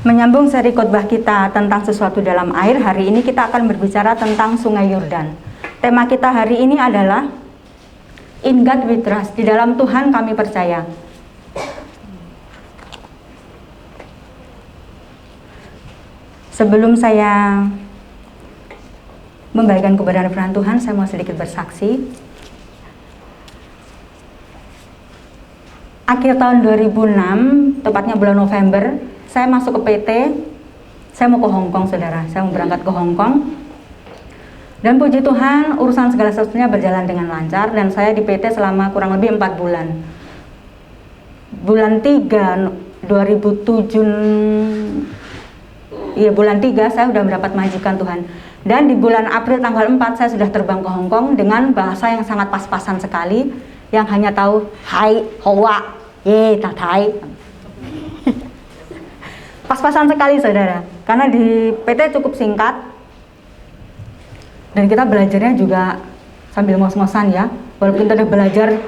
Menyambung seri khotbah kita tentang sesuatu dalam air, hari ini kita akan berbicara tentang Sungai Yordan. Tema kita hari ini adalah In God We Trust, di dalam Tuhan kami percaya. Sebelum saya membagikan kebenaran firman Tuhan, saya mau sedikit bersaksi. Akhir tahun 2006, tepatnya bulan November, saya masuk ke PT. Saya mau ke Hong Kong, saudara. Saya mau berangkat ke Hong Kong. Dan puji Tuhan, urusan segala sesuatunya berjalan dengan lancar. Dan saya di PT selama kurang lebih 4 bulan. Bulan 3, 2007, iya bulan 3 saya sudah mendapat majikan Tuhan. Dan di bulan April tanggal 4 saya sudah terbang ke Hong Kong dengan bahasa yang sangat pas-pasan sekali. Yang hanya tahu, hai, hoa, ye, tatai. Pas-pasan sekali, saudara. Karena di PT cukup singkat. Dan kita belajarnya juga sambil ngos-ngosan ya. Walaupun kita udah belajar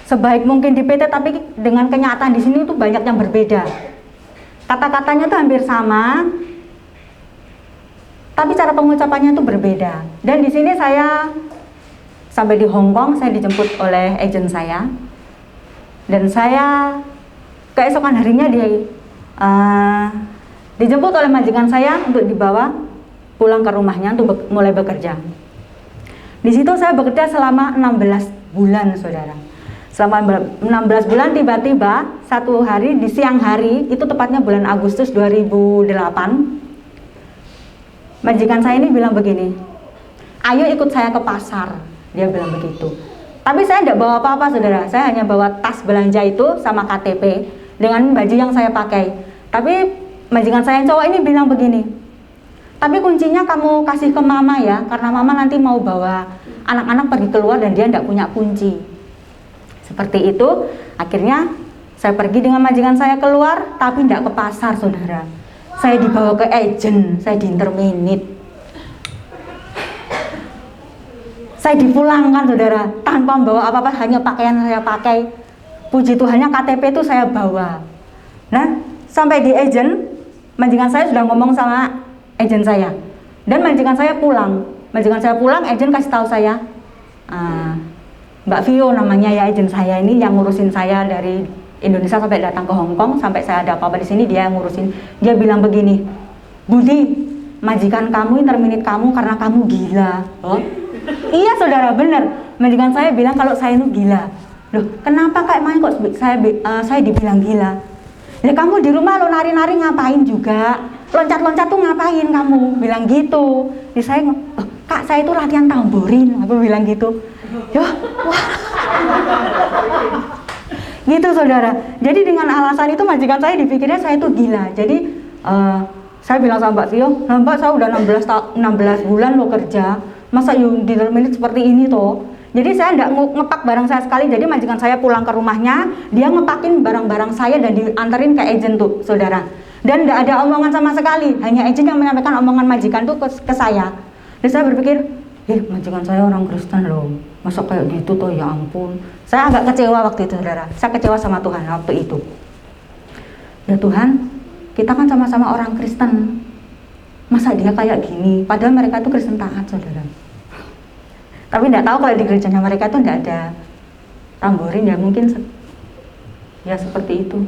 sebaik mungkin di PT, tapi dengan kenyataan di sini itu banyak yang berbeda. Kata-katanya tuh hampir sama, tapi cara pengucapannya itu berbeda. Dan di sini saya sampai di Hong Kong, saya dijemput oleh agen saya. Dan saya keesokan harinya dijemput oleh majikan saya untuk dibawa pulang ke rumahnya untuk mulai bekerja. Di situ saya bekerja selama 16 bulan, saudara. Selama 16 bulan tiba-tiba satu hari di siang hari, itu tepatnya bulan Agustus 2008, majikan saya ini bilang begini, ayo ikut saya ke pasar. Dia bilang begitu. Tapi saya tidak bawa apa-apa, saudara. Saya hanya bawa tas belanja itu sama KTP dengan baju yang saya pakai. Tapi majikan saya yang cowok ini bilang begini, tapi kuncinya kamu kasih ke mama ya, karena mama nanti mau bawa anak-anak pergi keluar dan dia tidak punya kunci. Seperti itu, akhirnya saya pergi dengan majikan saya keluar, tapi tidak ke pasar, saudara. Saya dibawa ke agen, saya diinterminate. Saya dipulangkan, saudara, tanpa membawa apa-apa, hanya pakaian saya pakai. Puji Tuhannya KTP itu saya bawa. Nah, sampai di agen, majikan saya sudah ngomong sama agen saya. Dan majikan saya pulang. Majikan saya pulang, agen kasih tahu saya, Mbak Vio namanya ya agen saya ini, yang ngurusin saya dari Indonesia sampai datang ke Hong Kong, sampai saya ada apa-apa di sini dia yang ngurusin. Dia bilang begini, Budi, majikan kamu terminate kamu karena kamu gila. Oh, iya saudara, benar. Majikan saya bilang kalau saya itu gila. Loh, kenapa kayak main kok saya dibilang gila? Ya kamu di rumah lo nari-nari ngapain juga? Loncat-loncat tuh ngapain kamu? Bilang gitu. Jadi saya, oh, kak saya itu latihan tamborin. Aku bilang gitu. Yo, wah. Gitu saudara. Jadi dengan alasan itu majikan saya dipikirnya saya itu gila. Jadi saya bilang sama Mbak Vio, nah Mbak saya udah 16 bulan lo kerja. Masa you di-terminate seperti ini toh? Jadi saya tidak ngepak barang saya sekali. Jadi majikan saya pulang ke rumahnya, dia ngepakin barang-barang saya dan diantarin ke agen tuh, saudara. Dan tidak ada omongan sama sekali, hanya agen yang menyampaikan omongan majikan tuh ke saya. Dan saya berpikir, majikan saya orang Kristen loh, masa kayak gitu tuh, ya ampun. Saya agak kecewa waktu itu, saudara. Saya kecewa sama Tuhan waktu itu. Ya Tuhan, kita kan sama-sama orang Kristen, masa dia kayak gini? Padahal mereka itu Kristen taat, saudara. Tapi tidak tahu kalau di gerejanya mereka itu tidak ada tamborin, ya mungkin ya seperti itu.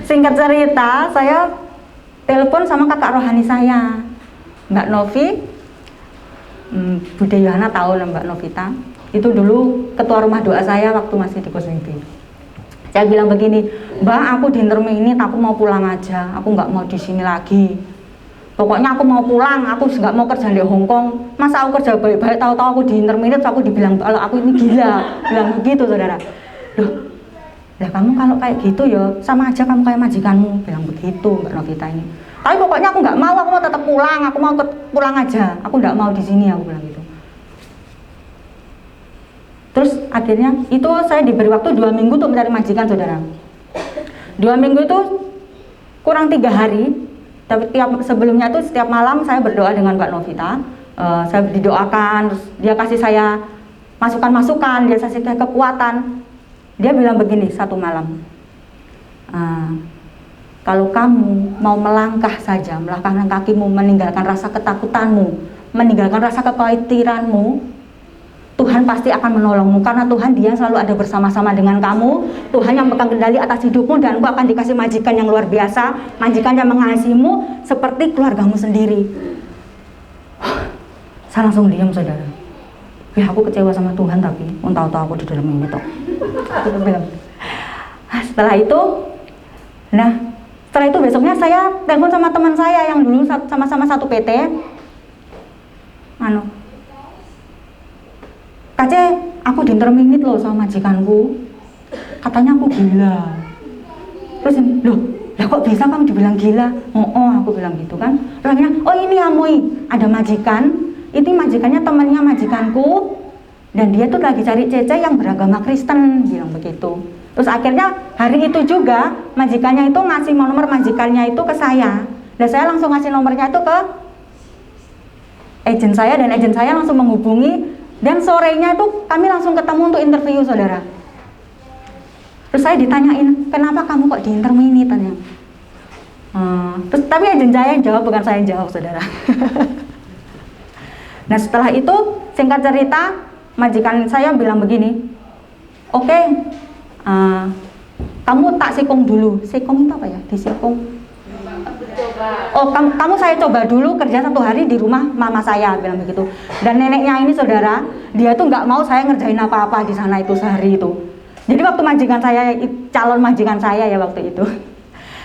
Singkat cerita, saya telepon sama kakak rohani saya, Mbak Novi. Bude Yohana tahu lah Mbak Novita. Itu dulu ketua rumah doa saya waktu masih di Kosmiti. Saya bilang begini, Mbak, aku di-terminate, aku mau pulang aja, aku nggak mau di sini lagi. Pokoknya aku mau pulang, aku nggak mau kerja di Hong Kong. Masa aku kerja baik-baik, tahu-tahu aku di-terminate, aku dibilang kalau aku ini gila, bilang begitu, saudara. Loh, lah kamu kalau kayak gitu ya sama aja kamu kayak majikanmu, bilang begitu Mbak Novita ini. Tapi pokoknya aku nggak mau, aku mau tetap pulang, aku mau pulang aja, aku nggak mau di sini, aku bilang gitu. Terus akhirnya itu saya diberi waktu 2 minggu untuk mencari majikan, saudara. 2 minggu itu kurang 3 hari. Tapi sebelumnya itu setiap malam saya berdoa dengan Mbak Novita. Saya didoakan, terus dia kasih saya masukan-masukan, dia kasih kekuatan. Dia bilang begini satu malam, kalau kamu mau melangkah saja, melangkahkan kakimu, meninggalkan rasa ketakutanmu, meninggalkan rasa kekhawatiranmu, Tuhan pasti akan menolongmu, karena Tuhan Dia selalu ada bersama-sama dengan kamu. Tuhan yang pegang kendali atas hidupmu, dan engkau akan dikasih majikan yang luar biasa, majikan yang mengasihimu seperti keluargamu sendiri. Saya langsung diam, saudara. Aku kecewa sama Tuhan, tapi tahu-tahu aku di dalam ini toh. Setelah itu besoknya saya telepon sama teman saya yang dulu sama-sama satu PT. Kace, aku diinterminit loh sama majikanku. Katanya aku gila. Terus, loh kok bisa kamu dibilang gila? Oh, aku bilang gitu kan. Terus akhirnya, oh ini Amoi, ada majikan. Ini majikannya temannya majikanku. Dan dia tuh lagi cari cece yang beragama Kristen, bilang begitu. Terus akhirnya hari itu juga majikannya itu ngasih nomor majikannya itu ke saya. Dan saya langsung ngasih nomornya itu ke agen saya, dan agen saya langsung menghubungi. Dan sorenya itu kami langsung ketemu untuk interview, saudara. Terus saya ditanyain, kenapa kamu kok diintermini, tanya. Terus tapi agen saya yang jawab, bukan saya yang jawab, saudara. Nah setelah itu singkat cerita, majikan saya bilang begini, oke, kamu tak sikung dulu. Sikung itu apa ya? Disikung. Oh, kamu saya coba dulu kerja 1 hari di rumah mama saya, bilang begitu. Dan neneknya ini, saudara, dia tuh nggak mau saya ngerjain apa-apa di sana itu sehari itu. Jadi waktu majikan saya, calon majikan saya ya waktu itu.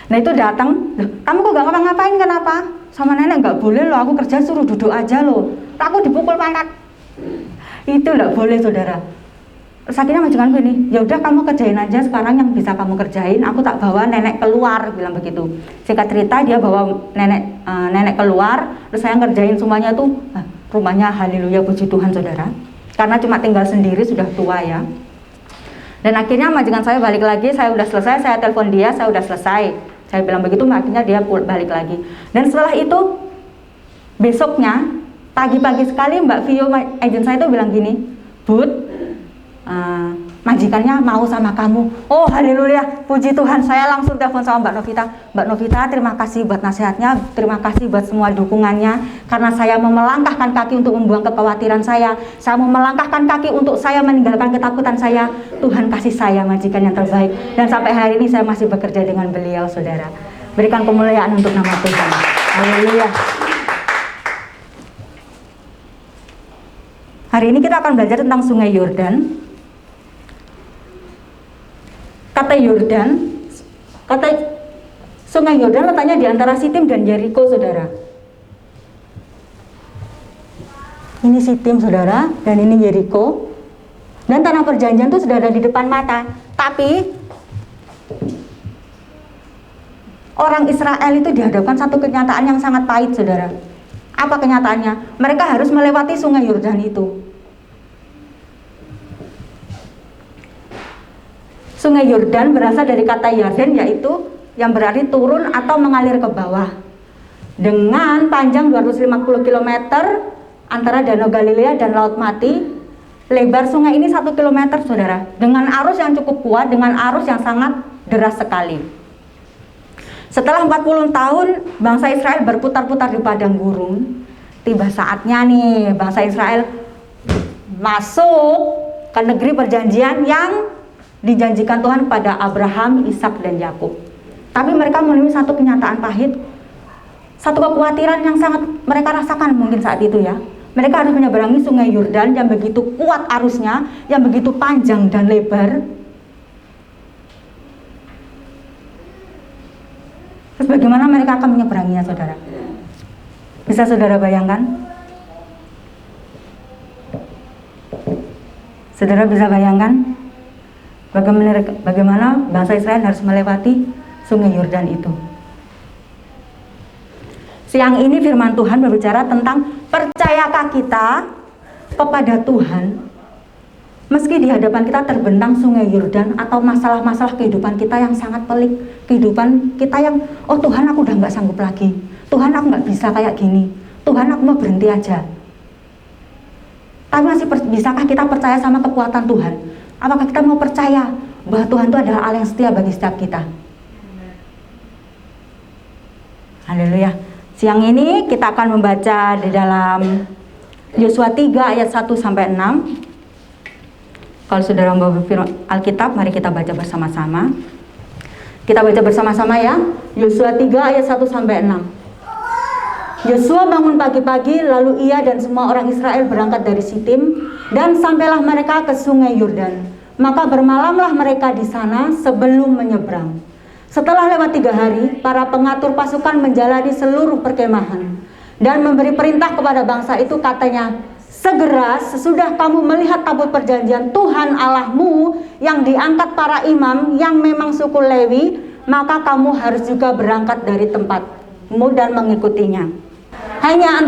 Nah itu datang, kamu kok nggak ngapa-ngapain, kenapa? Sama nenek nggak boleh loh, aku kerja suruh duduk aja loh. Aku dipukul pangkat. Itu nggak boleh, saudara. Terus akhirnya majikan gini, ya udah kamu kerjain aja sekarang yang bisa kamu kerjain. Aku tak bawa nenek keluar, bilang begitu. Singkat cerita dia bawa nenek keluar, terus saya ngerjain semuanya tuh. Rumahnya haleluya, puji Tuhan, saudara. Karena cuma tinggal sendiri, sudah tua ya. Dan akhirnya majikan saya balik lagi, saya udah selesai, saya telepon dia, saya udah selesai. Saya bilang begitu, akhirnya dia balik lagi. Dan setelah itu besoknya pagi-pagi sekali Mbak Vio, agen saya itu bilang gini, Bud, majikannya mau sama kamu. Oh haleluya, puji Tuhan. Saya langsung telepon sama Mbak Novita. Mbak Novita, terima kasih buat nasihatnya, terima kasih buat semua dukungannya. Karena saya mau melangkahkan kaki untuk membuang kekhawatiran saya mau melangkahkan kaki untuk saya meninggalkan ketakutan saya. Tuhan kasih saya majikan yang terbaik, dan sampai hari ini saya masih bekerja dengan beliau, saudara. Berikan kemuliaan untuk nama Tuhan. Haleluya. Hari ini kita akan belajar tentang Sungai Yordan. Kata Sungai Yordan letaknya di antara Sitim dan Yeriko, saudara. Ini Sitim, saudara, dan ini Yeriko. Dan tanah perjanjian itu sudah ada di depan mata. Tapi orang Israel itu dihadapkan satu kenyataan yang sangat pahit, saudara. Apa kenyataannya? Mereka harus melewati Sungai Yordan itu. Sungai Yordan berasal dari kata Yarden, yaitu yang berarti turun atau mengalir ke bawah. Dengan panjang 250 km antara Danau Galilea dan Laut Mati, lebar sungai ini 1 km, saudara. Dengan arus yang cukup kuat, dengan arus yang sangat deras sekali. Setelah 40 tahun bangsa Israel berputar-putar di padang gurun, tiba saatnya nih bangsa Israel masuk ke negeri perjanjian yang dijanjikan Tuhan pada Abraham, Ishak, dan Yakub. Tapi mereka menemui satu kenyataan pahit, satu kekhawatiran yang sangat mereka rasakan mungkin saat itu ya. Mereka harus menyeberangi Sungai Yordan yang begitu kuat arusnya, yang begitu panjang dan lebar. Terus bagaimana mereka akan menyeberanginya, saudara? Bisa saudara bayangkan? Saudara bisa bayangkan bagaimana bangsa Israel harus melewati Sungai Yordan itu? Siang ini firman Tuhan berbicara tentang percayakah kita kepada Tuhan meski di hadapan kita terbentang Sungai Yordan atau masalah-masalah kehidupan kita yang sangat pelik, kehidupan kita yang, oh Tuhan aku udah nggak sanggup lagi, Tuhan aku nggak bisa kayak gini, Tuhan aku mau berhenti aja. Tapi masih bisakah kita percaya sama kekuatan Tuhan? Apakah kita mau percaya bahwa Tuhan itu adalah Allah yang setia bagi setiap kita? Haleluya. Siang ini kita akan membaca di dalam Yosua 3 ayat 1 sampai 6. Kalau saudara membawa Alkitab, mari kita baca bersama-sama. Kita baca bersama-sama ya. Yosua 3 ayat 1 sampai 6. Yosua bangun pagi-pagi, lalu ia dan semua orang Israel berangkat dari Sitim, dan sampailah mereka ke sungai Yordan. Maka bermalamlah mereka di sana sebelum menyeberang. Setelah lewat 3 hari, para pengatur pasukan menjalani seluruh perkemahan dan memberi perintah kepada bangsa itu, katanya, segera sesudah kamu melihat tabut perjanjian Tuhan Allahmu yang diangkat para imam yang memang suku Lewi, maka kamu harus juga berangkat dari tempatmu dan mengikutinya. Hanya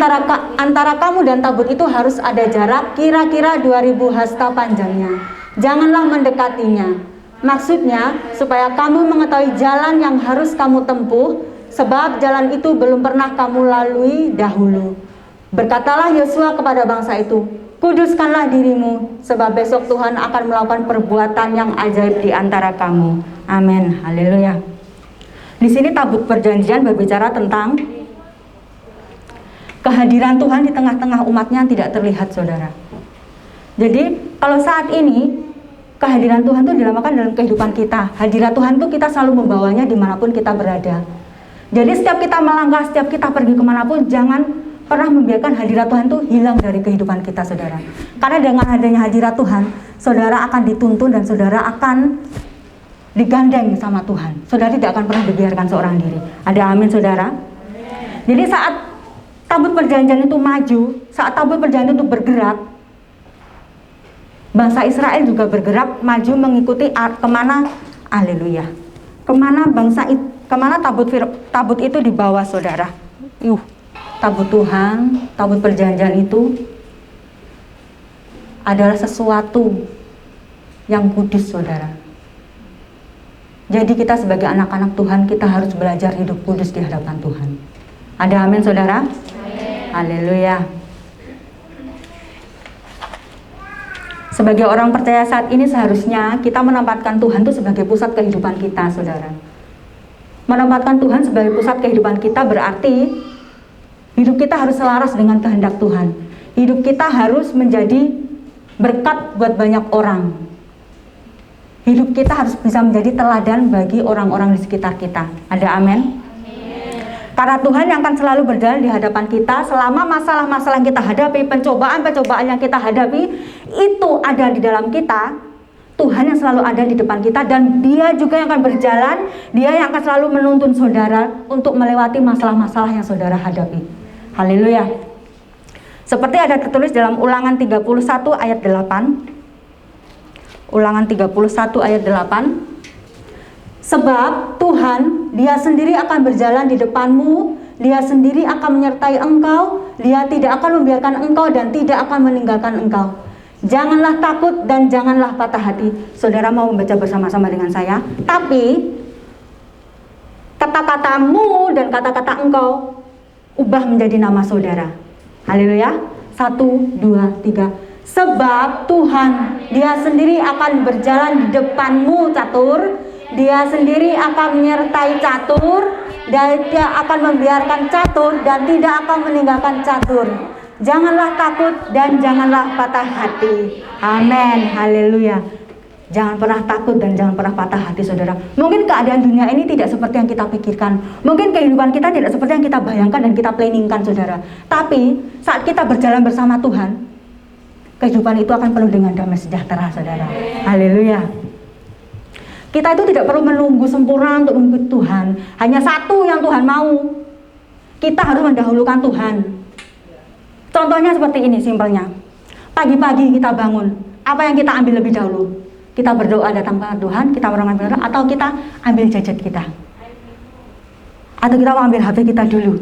antara kamu dan tabut itu harus ada jarak kira-kira 2000 hasta panjangnya. Janganlah mendekatinya. Maksudnya supaya kamu mengetahui jalan yang harus kamu tempuh, sebab jalan itu belum pernah kamu lalui dahulu. Berkatalah Yosua kepada bangsa itu, kuduskanlah dirimu, sebab besok Tuhan akan melakukan perbuatan yang ajaib di antara kamu. Amin. Haleluya. Di sini tabut perjanjian berbicara tentang kehadiran Tuhan di tengah-tengah umatnya yang tidak terlihat, saudara. Jadi kalau saat ini kehadiran Tuhan itu dilambangkan dalam kehidupan kita. Hadirat Tuhan itu kita selalu membawanya dimanapun kita berada. Jadi setiap kita melangkah, setiap kita pergi kemanapun, jangan pernah membiarkan hadirat Tuhan itu hilang dari kehidupan kita, saudara. Karena dengan adanya hadirat Tuhan, saudara akan dituntun dan saudara akan digandeng sama Tuhan. Saudara tidak akan pernah dibiarkan seorang diri. Ada amin, saudara? Jadi saat tabut perjanjian itu maju, saat tabut perjanjian itu bergerak, bangsa Israel juga bergerak maju mengikuti kemana, haleluya, kemana tabut itu dibawa, saudara. Tabut Tuhan, tabut perjanjian itu adalah sesuatu yang kudus, saudara. Jadi kita sebagai anak-anak Tuhan, kita harus belajar hidup kudus di hadapan Tuhan. Ada amin, saudara? Haleluya. Sebagai orang percaya saat ini seharusnya kita menempatkan Tuhan itu sebagai pusat kehidupan kita, saudara. Menempatkan Tuhan sebagai pusat kehidupan kita berarti hidup kita harus selaras dengan kehendak Tuhan. Hidup kita harus menjadi berkat buat banyak orang. Hidup kita harus bisa menjadi teladan bagi orang-orang di sekitar kita. Ada amin? Karena Tuhan yang akan selalu berjalan di hadapan kita selama masalah-masalah yang kita hadapi, pencobaan-pencobaan yang kita hadapi, itu ada di dalam kita. Tuhan yang selalu ada di depan kita, dan Dia juga yang akan berjalan, Dia yang akan selalu menuntun saudara untuk melewati masalah-masalah yang saudara hadapi. Haleluya. Seperti ada tertulis dalam Ulangan 31 ayat 8. Ulangan 31 ayat 8. Sebab Tuhan, Dia sendiri akan berjalan di depanmu, Dia sendiri akan menyertai engkau, Dia tidak akan membiarkan engkau dan tidak akan meninggalkan engkau. Janganlah takut dan janganlah patah hati. Saudara mau membaca bersama-sama dengan saya. Tapi kata-katamu dan kata-kata engkau ubah menjadi nama saudara. Haleluya. 1, 2, 3. Sebab Tuhan, Dia sendiri akan berjalan di depanmu, catur. Dia sendiri akan menyertai catur, dan Dia akan membiarkan catur dan tidak akan meninggalkan catur. Janganlah takut dan janganlah patah hati. Amin. Haleluya. Jangan pernah takut dan jangan pernah patah hati, saudara. Mungkin keadaan dunia ini tidak seperti yang kita pikirkan. Mungkin kehidupan kita tidak seperti yang kita bayangkan dan kita planningkan, saudara. Tapi saat kita berjalan bersama Tuhan, kehidupan itu akan penuh dengan damai sejahtera, saudara. Haleluya. Kita itu tidak perlu menunggu sempurna untuk mengikuti Tuhan. Hanya satu yang Tuhan mau. Kita harus mendahulukan Tuhan. Contohnya seperti ini simpelnya. Pagi-pagi kita bangun. Apa yang kita ambil lebih dahulu? Kita berdoa datang ke Tuhan, kita berdoa, atau kita ambil gadget kita? Atau kita mau ambil HP kita dulu?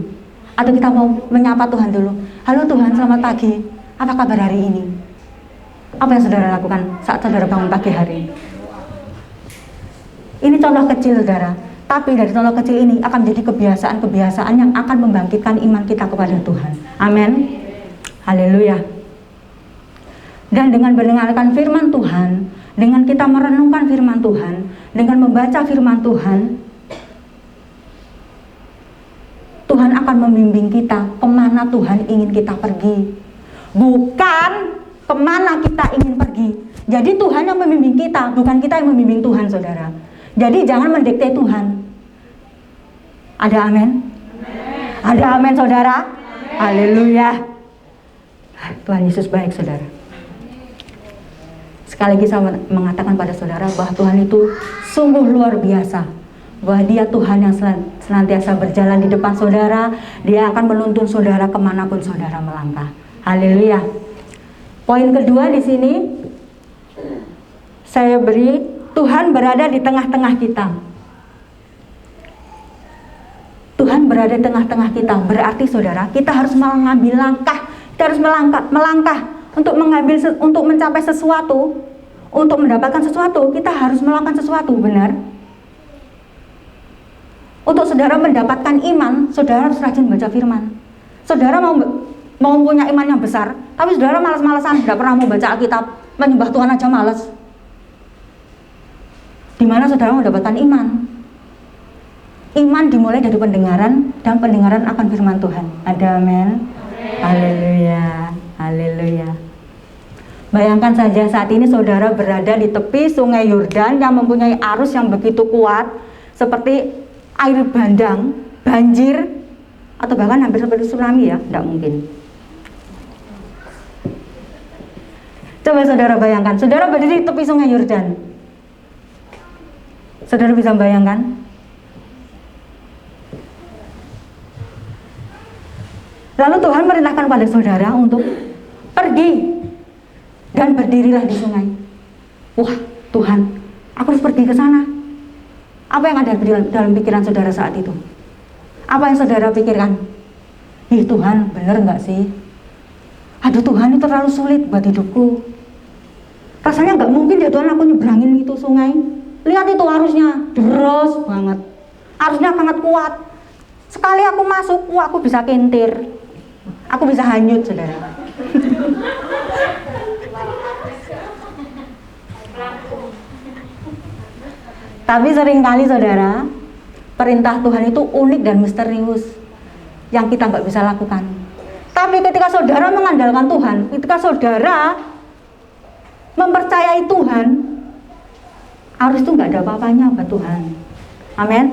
Atau kita mau menyapa Tuhan dulu? Halo Tuhan, selamat pagi. Apa kabar hari ini? Apa yang saudara lakukan saat saudara bangun pagi hari ini? Ini contoh kecil, saudara. Tapi dari contoh kecil ini akan menjadi kebiasaan-kebiasaan yang akan membangkitkan iman kita kepada Tuhan. Amin. Haleluya. Dan dengan mendengarkan firman Tuhan, dengan kita merenungkan firman Tuhan, dengan membaca firman Tuhan, Tuhan akan membimbing kita kemana Tuhan ingin kita pergi, bukan kemana kita ingin pergi. Jadi Tuhan yang membimbing kita, bukan kita yang membimbing Tuhan, saudara. Jadi jangan mendikte Tuhan. Ada amin? Ada amin, saudara? Haleluya. Tuhan Yesus baik, saudara. Sekali lagi saya mengatakan pada saudara bahwa Tuhan itu sungguh luar biasa. Bahwa Dia Tuhan yang senantiasa berjalan di depan saudara. Dia akan menuntun saudara kemanapun saudara melangkah. Haleluya. Poin kedua di sini saya beri, Tuhan berada di tengah-tengah kita. Tuhan berada di tengah-tengah kita. Berarti saudara, kita harus mengambil langkah. Kita harus melangkah untuk mencapai sesuatu, untuk mendapatkan sesuatu. Kita harus melakukan sesuatu, benar? Untuk saudara mendapatkan iman, saudara harus rajin baca firman. Saudara mau punya iman yang besar, tapi saudara malas-malasan, tidak pernah mau baca Alkitab, menyembah Tuhan aja malas. Di mana saudara mendapatkan iman? Iman dimulai dari pendengaran, dan pendengaran akan firman Tuhan. Ada amin? Haleluya, haleluya. Bayangkan saja saat ini saudara berada di tepi sungai Yordan yang mempunyai arus yang begitu kuat, seperti air bandang, banjir, atau bahkan hampir seperti tsunami ya, tidak mungkin. Coba saudara bayangkan, saudara berdiri di tepi sungai Yordan. Saudara bisa bayangkan? Lalu Tuhan merintahkan pada saudara untuk pergi dan berdirilah di sungai. Wah, Tuhan, aku harus pergi ke sana. Apa yang ada dalam pikiran saudara saat itu? Apa yang saudara pikirkan? Ih Tuhan, bener nggak sih? Aduh Tuhan, itu terlalu sulit buat hidupku. Rasanya nggak mungkin ya Tuhan aku nyebrangin itu sungai. Lihat itu arusnya, deras banget. Arusnya sangat kuat. Sekali aku masuk, wah aku bisa kentir. Aku bisa hanyut, saudara. Tapi seringkali saudara, perintah Tuhan itu unik dan misterius yang kita nggak bisa lakukan. Tapi ketika saudara mengandalkan Tuhan, ketika saudara mempercayai Tuhan, arus itu nggak ada apa-apanya buat Tuhan. Amin.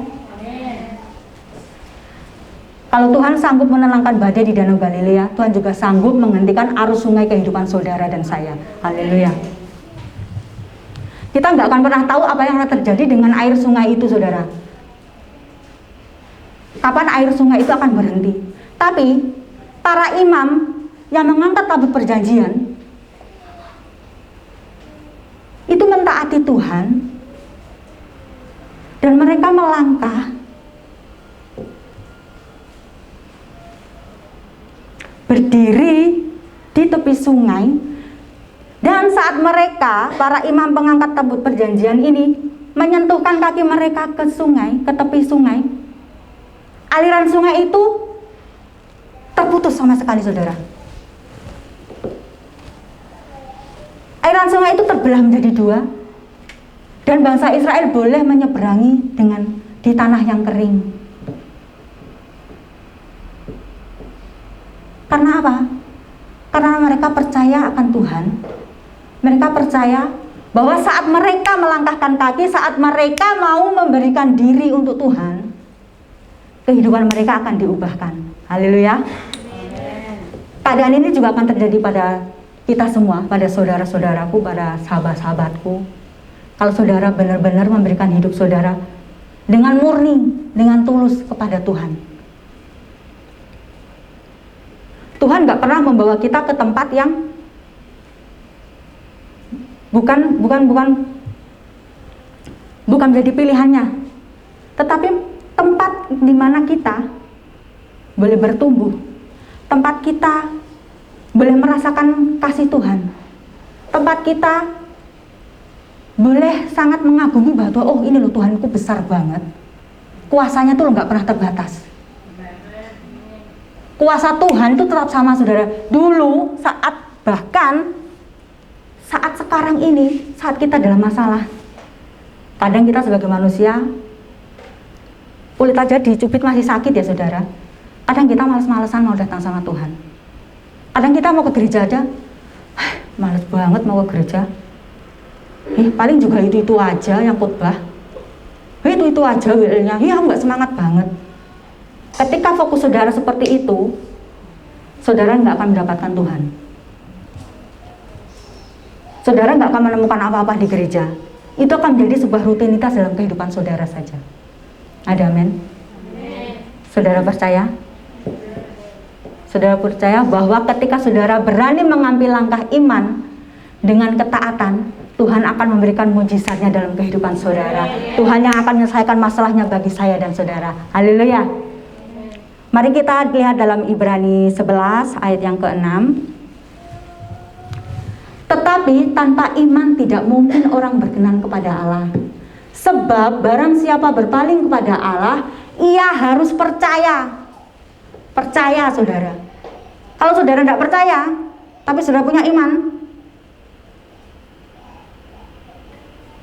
Kalau Tuhan sanggup menenangkan badai di Danau Galilea, Tuhan juga sanggup menghentikan arus sungai kehidupan saudara dan saya. Haleluya. Kita nggak akan pernah tahu apa yang akan terjadi dengan air sungai itu, saudara. Kapan air sungai itu akan berhenti. Tapi para imam yang mengangkat tabut perjanjian itu mentaati Tuhan, dan mereka melangkah berdiri di tepi sungai. Dan saat mereka, para imam pengangkat tabut perjanjian ini menyentuhkan kaki mereka ke sungai, ke tepi sungai, aliran sungai itu terputus sama sekali, saudara. Aliran sungai itu terbelah menjadi dua, dan bangsa Israel boleh menyeberangi di tanah yang kering. Karena apa? Karena mereka percaya akan Tuhan. Mereka percaya bahwa saat mereka melangkahkan kaki, saat mereka mau memberikan diri untuk Tuhan, kehidupan mereka akan diubahkan. Haleluya. Keadaan ini juga akan terjadi pada kita semua, pada saudara-saudaraku, pada sahabat-sahabatku. Kalau saudara benar-benar memberikan hidup saudara dengan murni, dengan tulus kepada Tuhan. Tuhan gak pernah membawa kita ke tempat yang bukan menjadi pilihannya, tetapi tempat di mana kita boleh bertumbuh, tempat kita boleh merasakan kasih Tuhan, tempat kita boleh sangat mengagumi bahwa oh ini loh Tuhanku besar banget, kuasanya tuh nggak pernah terbatas. Kuasa Tuhan itu tetap sama, saudara. Dulu, bahkan saat sekarang ini, saat kita dalam masalah, kadang kita sebagai manusia, kulit aja dicubit masih sakit ya, saudara. Kadang kita males-malesan mau datang sama Tuhan. Kadang kita mau ke gereja aja, males banget mau ke gereja. Paling juga itu aja yang khotbah. Itu aja WL-nya. Aku nggak semangat banget. Ketika fokus saudara seperti itu, saudara nggak akan mendapatkan Tuhan. Saudara nggak akan menemukan apa-apa di gereja. Itu akan menjadi sebuah rutinitas dalam kehidupan saudara saja. Ada amin? Saudara percaya? Saudara percaya bahwa ketika saudara berani mengambil langkah iman dengan ketaatan, Tuhan akan memberikan mujizatnya dalam kehidupan saudara. Tuhan yang akan menyelesaikan masalahnya bagi saya dan saudara. Haleluya. Mari kita lihat dalam Ibrani 11 ayat yang ke-6. Tetapi tanpa iman tidak mungkin orang berkenan kepada Allah. Sebab barang siapa berpaling kepada Allah, ia harus percaya. Percaya saudara. Kalau saudara tidak percaya, tapi saudara punya iman,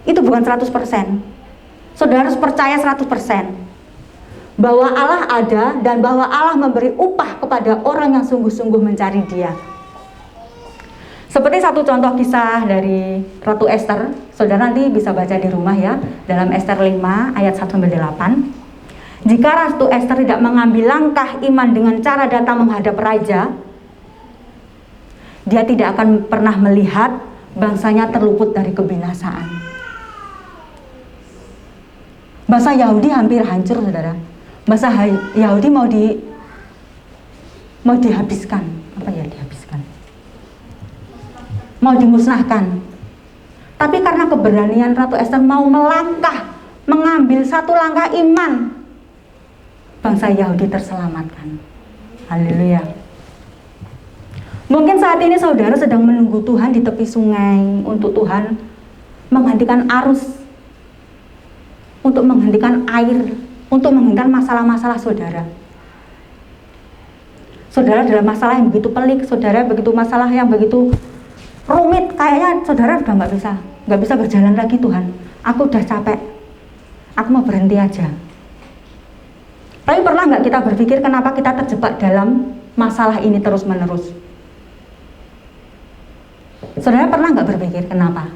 itu bukan 100%. Saudara harus percaya 100% bahwa Allah ada dan bahwa Allah memberi upah kepada orang yang sungguh-sungguh mencari Dia. Seperti satu contoh kisah dari Ratu Esther, saudara nanti bisa baca di rumah ya, dalam Esther 5 ayat 1-8. Jika Ratu Esther tidak mengambil langkah iman dengan cara datang menghadap raja, dia tidak akan pernah melihat bangsanya terluput dari kebinasaan. Bangsa Yahudi hampir hancur, saudara. Bangsa Yahudi mau dihabiskan. Apa ya dihabiskan? Mau dimusnahkan. Tapi karena keberanian Ratu Esther mau melangkah, mengambil satu langkah iman, bangsa Yahudi terselamatkan. Haleluya. Mungkin saat ini saudara sedang menunggu Tuhan di tepi sungai untuk Tuhan menghentikan arus, untuk menghentikan air, untuk menghentikan masalah-masalah saudara. Saudara dalam masalah yang begitu pelik, saudara begitu masalah yang begitu rumit, kayaknya saudara udah nggak bisa berjalan lagi. Tuhan, aku udah capek, aku mau berhenti aja. Tapi pernah nggak kita berpikir kenapa kita terjebak dalam masalah ini terus-menerus? Saudara pernah nggak berpikir kenapa?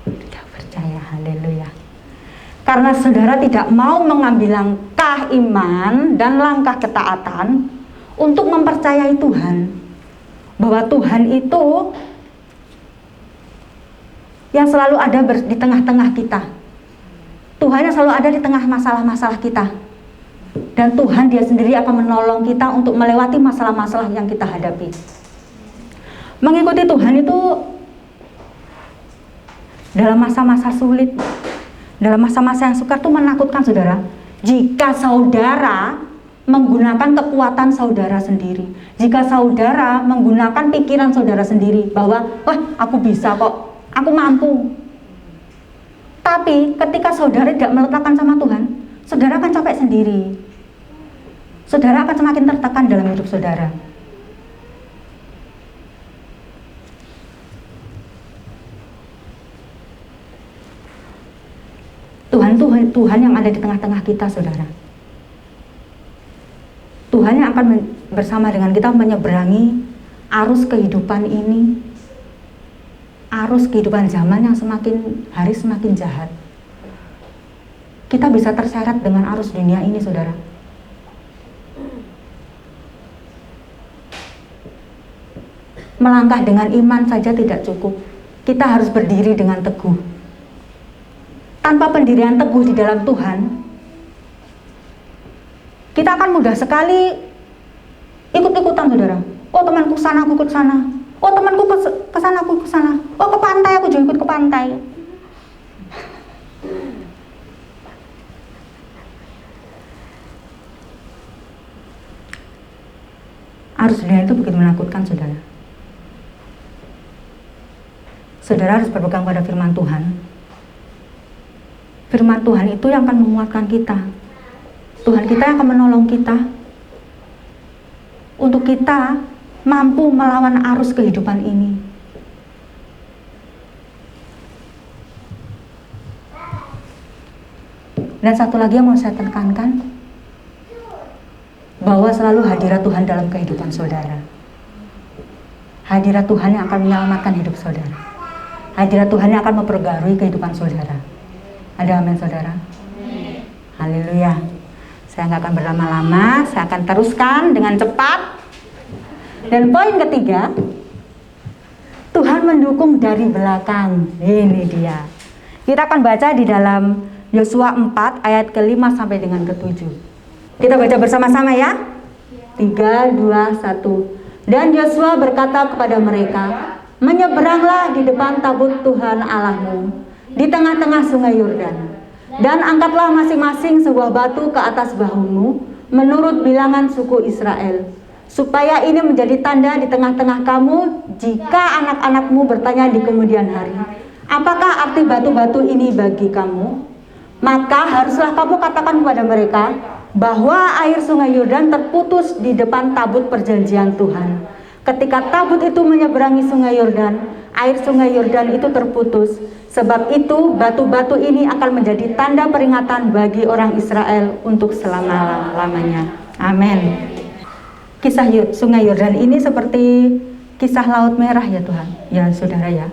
Tidak percaya, haleluya. Karena saudara tidak mau mengambil langkah iman dan langkah ketaatan untuk mempercayai Tuhan. Bahwa Tuhan itu yang selalu ada di tengah-tengah kita. Tuhan yang selalu ada di tengah masalah-masalah kita. Dan Tuhan Dia sendiri akan menolong kita untuk melewati masalah-masalah yang kita hadapi. Mengikuti Tuhan itu dalam masa-masa sulit, dalam masa-masa yang sukar itu menakutkan saudara. Jika saudara menggunakan kekuatan saudara sendiri, jika saudara menggunakan pikiran saudara sendiri bahwa, wah aku bisa kok, aku mampu. Tapi ketika saudara tidak meletakkan sama Tuhan, saudara akan capek sendiri. Saudara akan semakin tertekan dalam hidup saudara. Tuhan yang ada di tengah-tengah kita, saudara. Tuhan yang akan bersama dengan kita menyeberangi arus kehidupan ini, arus kehidupan zaman yang semakin hari semakin jahat. Kita bisa terseret dengan arus dunia ini, saudara. Melangkah dengan iman saja tidak cukup. Kita harus berdiri dengan teguh. Tanpa pendirian teguh di dalam Tuhan, kita akan mudah sekali ikut-ikutan, saudara. Oh temanku sana, aku ikut sana. Oh temanku ke sana, aku ke sana. Oh ke pantai, aku juga ikut ke pantai. Arus dunia itu begitu menakutkan, saudara. Saudara harus berpegang pada firman Tuhan. Firman Tuhan itu yang akan menguatkan kita. Tuhan kita yang akan menolong kita untuk kita mampu melawan arus kehidupan ini. Dan satu lagi yang mau saya tekankan, bahwa selalu hadirat Tuhan dalam kehidupan saudara. Hadirat Tuhan yang akan menyelamatkan hidup saudara. Hadirat Tuhan yang akan memperbarui kehidupan saudara. Ada amin saudara? Haleluya. Saya nggak akan berlama-lama, saya akan teruskan dengan cepat. Dan poin ketiga, Tuhan mendukung dari belakang. Ini dia. Kita akan baca di dalam Yosua 4 ayat ke-5 sampai dengan ke-7. Kita baca bersama-sama ya. 3, 2, 1. Dan Yosua berkata kepada mereka, menyeberanglah di depan tabut Tuhan Allahmu di tengah-tengah sungai Yordan, dan angkatlah masing-masing sebuah batu ke atas bahumu menurut bilangan suku Israel, supaya ini menjadi tanda di tengah-tengah kamu jika anak-anakmu bertanya di kemudian hari, apakah arti batu-batu ini bagi kamu? Maka haruslah kamu katakan kepada mereka bahwa air sungai Yordan terputus di depan tabut perjanjian Tuhan. Ketika tabut itu menyeberangi sungai Yordan, air sungai Yordan itu terputus. Sebab itu batu-batu ini akan menjadi tanda peringatan bagi orang Israel untuk selama-lamanya. Amin. Kisah sungai Yordan ini seperti kisah Laut Merah ya Tuhan, ya saudara ya.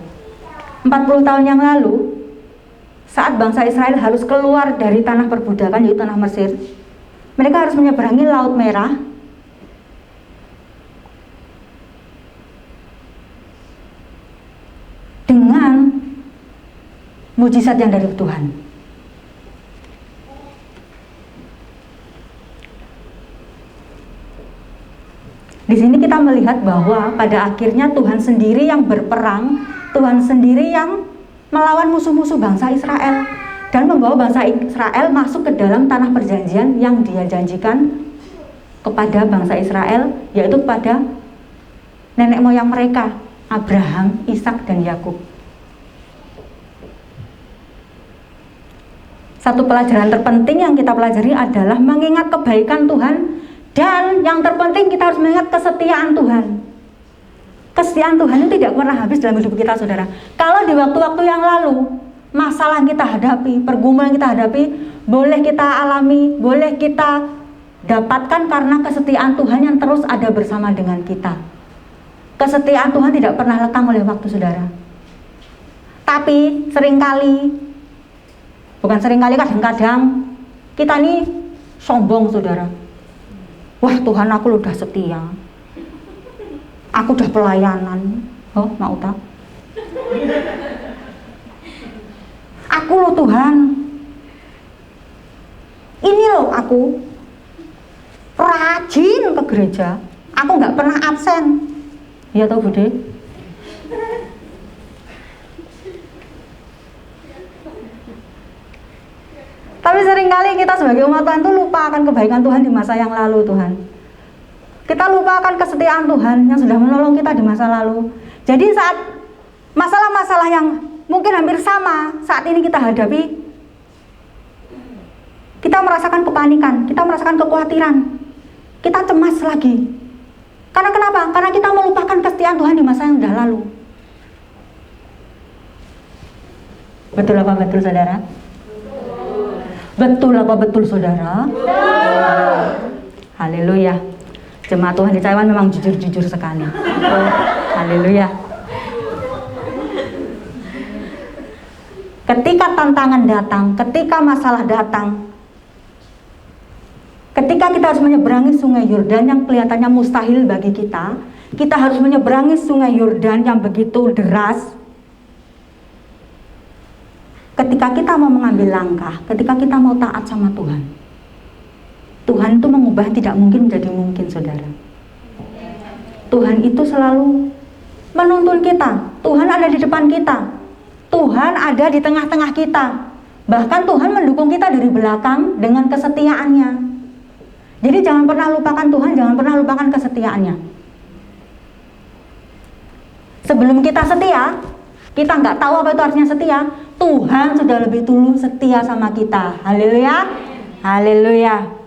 40 tahun yang lalu, saat bangsa Israel harus keluar dari tanah perbudakan yaitu tanah Mesir, mereka harus menyeberangi Laut Merah dengan mujizat yang dari Tuhan. Di sini kita melihat bahwa pada akhirnya Tuhan sendiri yang berperang, Tuhan sendiri yang melawan musuh-musuh bangsa Israel dan membawa bangsa Israel masuk ke dalam tanah perjanjian yang Dia janjikan kepada bangsa Israel, yaitu kepada nenek moyang mereka, Abraham, Ishak, dan Yakub. Satu pelajaran terpenting yang kita pelajari adalah mengingat kebaikan Tuhan, dan yang terpenting kita harus mengingat kesetiaan Tuhan. Kesetiaan Tuhan itu tidak pernah habis dalam hidup kita saudara. Kalau di waktu-waktu yang lalu masalah kita hadapi, pergumulan kita hadapi, boleh kita alami, boleh kita dapatkan karena kesetiaan Tuhan yang terus ada bersama dengan kita. Kesetiaan Tuhan tidak pernah lekang oleh waktu saudara. Tapi seringkali, bukan seringkali, kadang-kadang kita nih sombong saudara. Wah Tuhan, aku udah setia, aku udah pelayanan. Oh mau tak? Aku loh Tuhan, ini loh aku rajin ke gereja, aku nggak pernah absen. Iya toh Bude? Tapi seringkali kita sebagai umat Tuhan tuh lupa akan kebaikan Tuhan di masa yang lalu Tuhan. Kita lupa akan kesetiaan Tuhan yang sudah menolong kita di masa lalu. Jadi saat masalah-masalah yang mungkin hampir sama saat ini kita hadapi, kita merasakan kepanikan, kita merasakan kekhawatiran, kita cemas lagi. Karena kenapa? Karena kita melupakan kesetiaan Tuhan di masa yang sudah lalu. Betul apa betul saudara? Betul apa betul saudara? Haleluya. Jemaat Tuhan di Taiwan memang jujur-jujur sekali. Haleluya. Ketika tantangan datang, ketika masalah datang, ketika kita harus menyeberangi sungai Yordan yang kelihatannya mustahil bagi kita, kita harus menyeberangi sungai Yordan yang begitu deras. Ketika kita mau mengambil langkah, ketika kita mau taat sama Tuhan, Tuhan itu mengubah tidak mungkin menjadi mungkin saudara. Tuhan itu selalu menuntun kita. Tuhan ada di depan kita, Tuhan ada di tengah-tengah kita. Bahkan Tuhan mendukung kita dari belakang dengan kesetiaannya. Jadi jangan pernah lupakan Tuhan, jangan pernah lupakan kesetiaannya. Sebelum kita setia, kita nggak tahu apa itu artinya setia, Tuhan sudah lebih dulu setia sama kita. Haleluya, haleluya.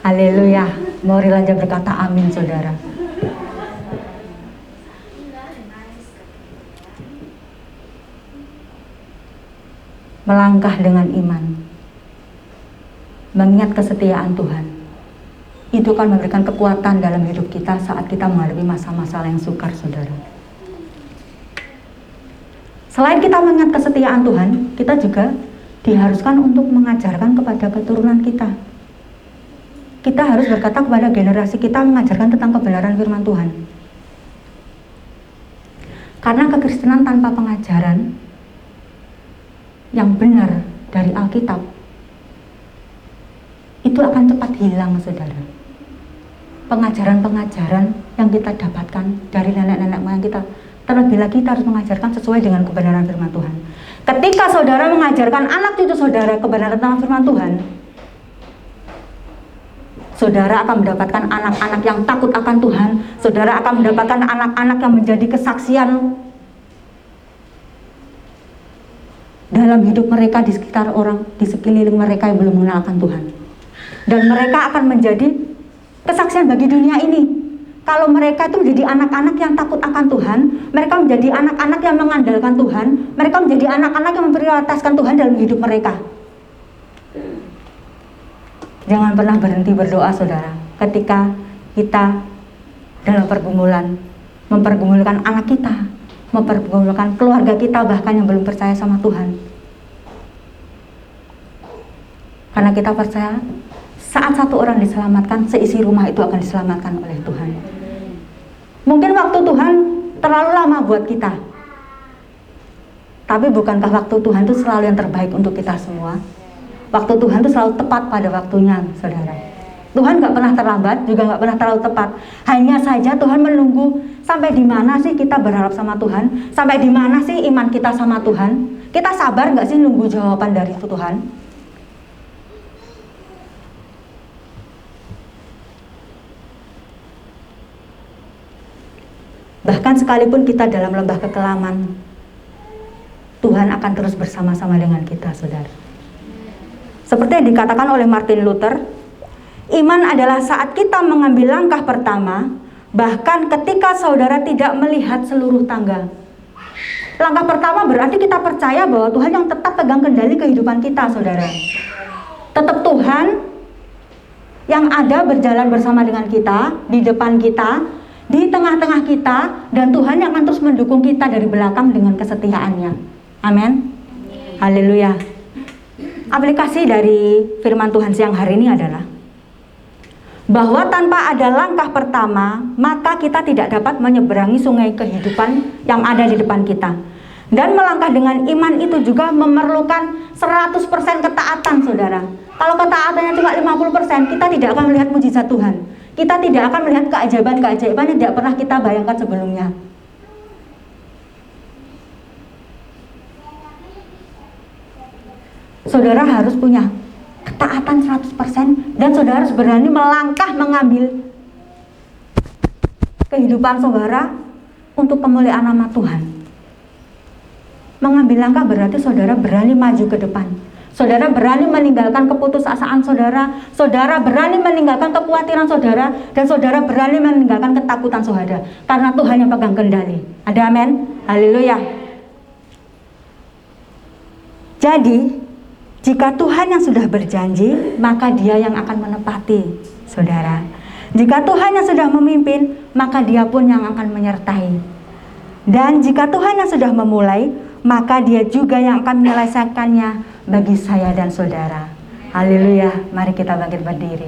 Haleluya. Mari lanjut berkata amin saudara. melangkah dengan iman, mengingat kesetiaan Tuhan, itu akan memberikan kekuatan dalam hidup kita saat kita menghadapi masa-masa yang sukar, saudara. Selain kita mengingat kesetiaan Tuhan, kita juga diharuskan untuk mengajarkan kepada keturunan kita. Kita harus berkata kepada generasi kita, mengajarkan tentang kebenaran firman Tuhan. Karena kekristenan tanpa pengajaran yang benar dari Alkitab, itu akan cepat hilang, saudara. Pengajaran-pengajaran yang kita dapatkan dari nenek-nenek moyang kita, terlebih lagi kita harus mengajarkan sesuai dengan kebenaran firman Tuhan. Ketika saudara mengajarkan anak cucu saudara kebenaran tentang firman Tuhan, saudara akan mendapatkan anak-anak yang takut akan Tuhan. Saudara akan mendapatkan anak-anak yang menjadi kesaksian dalam hidup mereka di sekitar orang, di sekeliling mereka yang belum mengenalkan Tuhan. Dan mereka akan menjadi kesaksian bagi dunia ini. Kalau mereka itu menjadi anak-anak yang takut akan Tuhan, mereka menjadi anak-anak yang mengandalkan Tuhan, mereka menjadi anak-anak yang memprioritaskan Tuhan dalam hidup mereka. Jangan pernah berhenti berdoa, saudara, ketika kita dalam pergumulan, mempergumulkan anak kita, mempergumulkan keluarga kita, bahkan yang belum percaya sama Tuhan. Karena kita percaya, saat satu orang diselamatkan, seisi rumah itu akan diselamatkan oleh Tuhan. Mungkin waktu Tuhan terlalu lama buat kita, tapi bukankah waktu Tuhan itu selalu yang terbaik untuk kita semua? Waktu Tuhan itu selalu tepat pada waktunya, saudara. Tuhan gak pernah terlambat, juga gak pernah terlalu tepat. Hanya saja Tuhan menunggu sampai di mana sih kita berharap sama Tuhan, sampai di mana sih iman kita sama Tuhan. Kita sabar gak sih nunggu jawaban dari Tuhan? Bahkan sekalipun kita dalam lembah kekelaman, Tuhan akan terus bersama-sama dengan kita, saudara. Seperti yang dikatakan oleh Martin Luther, iman adalah saat kita mengambil langkah pertama, bahkan ketika saudara tidak melihat seluruh tangga. Langkah pertama berarti kita percaya bahwa Tuhan yang tetap pegang kendali kehidupan kita, saudara. Tetap Tuhan yang ada berjalan bersama dengan kita, di depan kita, di tengah-tengah kita, dan Tuhan yang akan terus mendukung kita dari belakang dengan kesetiaannya. Amin. Haleluya. Aplikasi dari firman Tuhan siang hari ini adalah bahwa tanpa ada langkah pertama, maka kita tidak dapat menyeberangi sungai kehidupan yang ada di depan kita. Dan melangkah dengan iman itu juga memerlukan 100% ketaatan, saudara. Kalau ketaatannya cuma 50%, kita tidak akan melihat mujizat Tuhan. Kita tidak akan melihat keajaiban-keajaiban yang tidak pernah kita bayangkan sebelumnya. Saudara harus punya ketaatan 100%, dan saudara harus berani melangkah mengambil kehidupan saudara untuk kemuliaan nama Tuhan. Mengambil langkah berarti saudara berani maju ke depan. Saudara berani meninggalkan keputusasaan saudara, saudara berani meninggalkan kekhawatiran saudara, dan saudara berani meninggalkan ketakutan saudara, karena Tuhan yang pegang kendali. Ada amin? Haleluya. Jadi, jika Tuhan yang sudah berjanji, maka Dia yang akan menepati, saudara. Jika Tuhan yang sudah memimpin, maka Dia pun yang akan menyertai. Dan jika Tuhan yang sudah memulai, maka Dia juga yang akan menyelesaikannya bagi saya dan saudara. Haleluya. Mari kita bangkit berdiri.